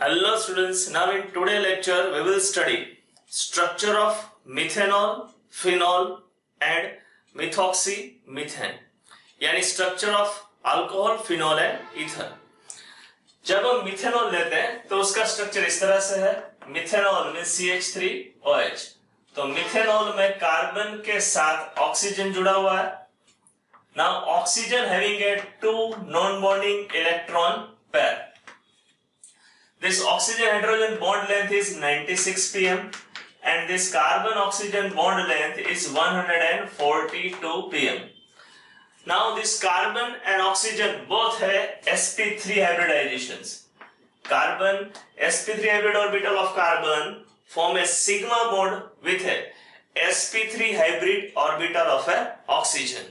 Hello students, now in today's lecture we will study structure of methanol, phenol and methoxymethane यानी structure of alcohol, phenol and ether। जब हम methanol लेते हैं तो उसका structure इस तरह से है। मिथेनॉल में CH3OH, तो मिथेनॉल में कार्बन के साथ ऑक्सीजन जुड़ा हुआ है। Now oxygen having a two non-bonding electron pair. This oxygen hydrogen bond length is 96 pm and this carbon oxygen bond length is 142 pm. Now this carbon and oxygen both have sp3 hybridizations. Carbon sp3 hybrid orbital of carbon form a sigma bond with a sp3 hybrid orbital of a oxygen.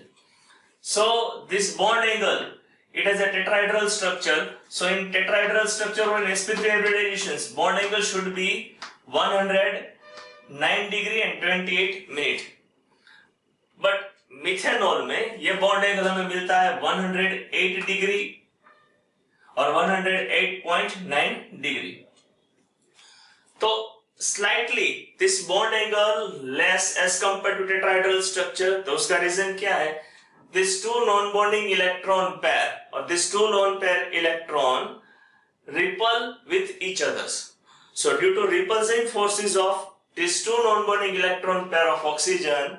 So this bond angle, it has a tetrahedral structure. So in tetrahedral structure or in sp3 hybridizations, bond angle should be 109 degree and 28 minute. But methanol में ये bond angle हमें मिलता है 108 degree और 108.9 degree. तो slightly this bond angle less as compare to tetrahedral structure. तो उसका reason क्या है? These two non-bonding electron pair or these two lone pair electron repel with each others. So due to repulsive forces of these two non-bonding electron pair of oxygen,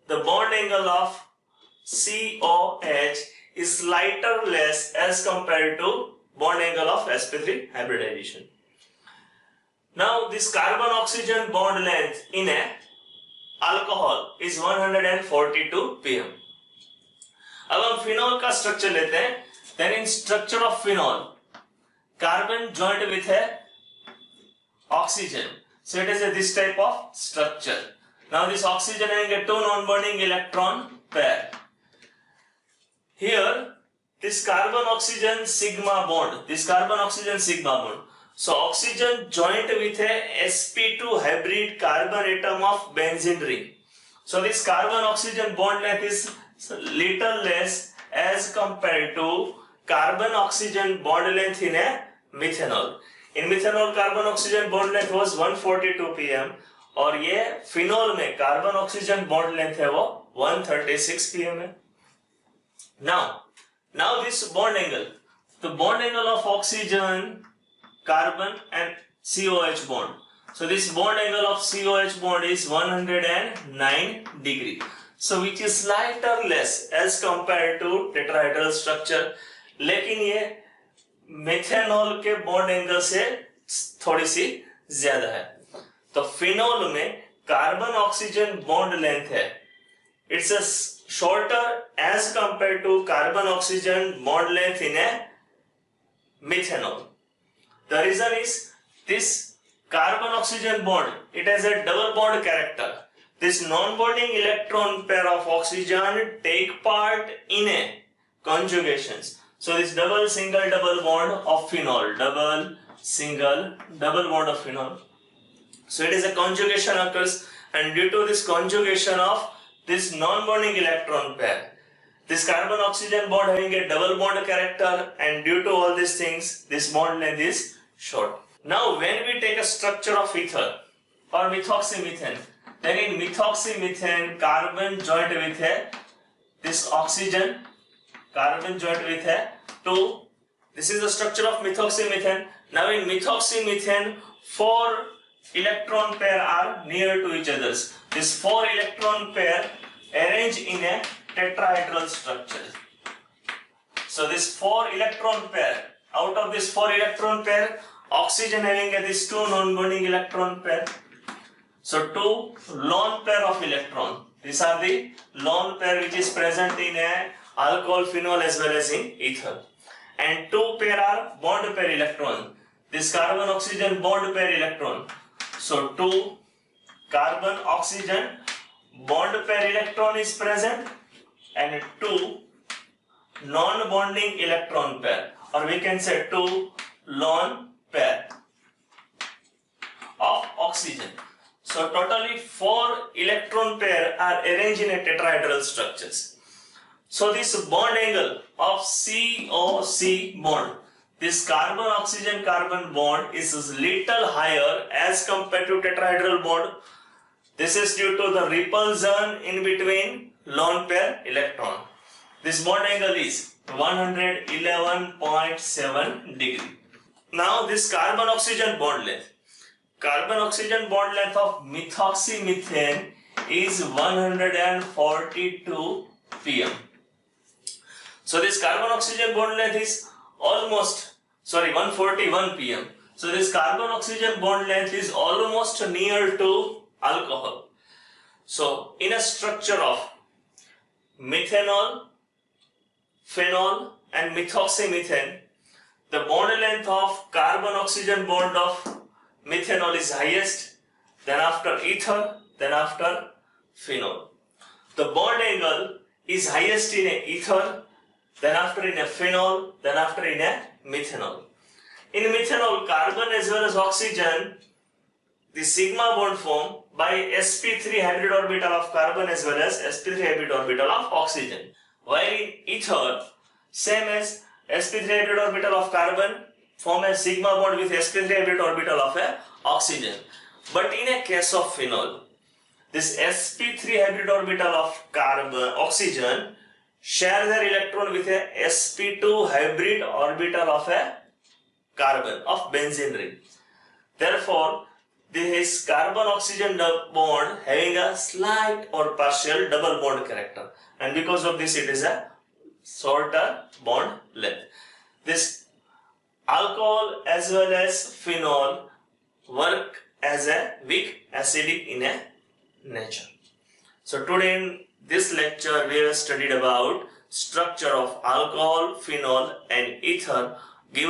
the bond angle of COH is lighter less as compared to bond angle of sp3 hybridization. Now this carbon oxygen bond length in a alcohol is 142 pm. अब हम phenol का structure लेते हैं। Then in structure of phenol, carbon joined with a oxygen. So it is this type of structure. Now this oxygen having a two non-bonding electron pair. Here this carbon oxygen sigma bond. This carbon oxygen sigma bond. So oxygen joined with a sp2 hybrid carbon atom of benzene ring. So this carbon oxygen bond length is little less as compared to carbon oxygen bond length in a methanol. In methanol carbon oxygen bond length was 142 pm और ये phenol में carbon oxygen bond length है वो 136 pm है। Now this bond angle, the bond angle of oxygen, carbon and COH bond. So this bond angle of COH bond is 109 degree. So which is lighter less as compared to tetrahedral structure, लेकिन ये methanol के bond angle से थोड़ी सी ज्यादा है। तो phenol में carbon oxygen bond length है, it's a shorter as compare to carbon oxygen bond length in a methanol. The reason is this carbon oxygen bond, it has a double bond character. This non-bonding electron pair of oxygen take part in a conjugations. So this double single double bond of phenol, double single double bond of phenol. So it is a conjugation occurs, and due to this conjugation of this non-bonding electron pair, this carbon oxygen bond having a double bond character, and due to all these things, this bond length is short. Now when we take a structure of ether or methoxymethane, then in methoxymethane carbon joined with this oxygen, carbon joined with two. This is the structure of methoxymethane. Now in methoxymethane, four electron pair are near to each other. This four electron pair arranged in a tetrahedral structure. So this four electron pair, out of this four electron pair, oxygen having this two non-bonding electron pair. So two lone pair of electron. These are the lone pair which is present in a alcohol, phenol as well as in ether. And two pair are bond pair electron. This carbon oxygen bond pair electron. So two carbon oxygen bond pair electron is present and two non-bonding electron pair, or we can say two lone pair of oxygen. So totally four electron pair are arranged in a tetrahedral structures. So this bond angle of COC bond, this carbon-oxygen-carbon bond is little higher as compared to tetrahedral bond. This is due to the repulsion in between lone pair electron. This bond angle is 111.7 degree. Now this carbon-oxygen bond length. Carbon-oxygen bond length of methoxymethane is 142 pm. So this carbon-oxygen bond length is 141 pm. So this carbon-oxygen bond length is almost near to alcohol. So in a structure of methanol, phenol and methoxymethane, the bond length of carbon-oxygen bond of methanol is highest, then after ether, then after phenol. The bond angle is highest in a ether, then after in a phenol, then after in a methanol. In methanol, carbon as well as oxygen, the sigma bond form by sp3 hybrid orbital of carbon as well as sp3 hybrid orbital of oxygen. While in ether, same as sp3 hybrid orbital of carbon form a sigma bond with sp3 hybrid orbital of a oxygen. But in a case of phenol, this sp3 hybrid orbital of oxygen share their electron with a sp2 hybrid orbital of a carbon of benzene ring. Therefore, this carbon-oxygen bond having a slight or partial double bond character, and because of this it is a shorter bond length. This alcohol as well as phenol work as a weak acidic in a nature. So today in this lecture we have studied about structure of alcohol, phenol and ether given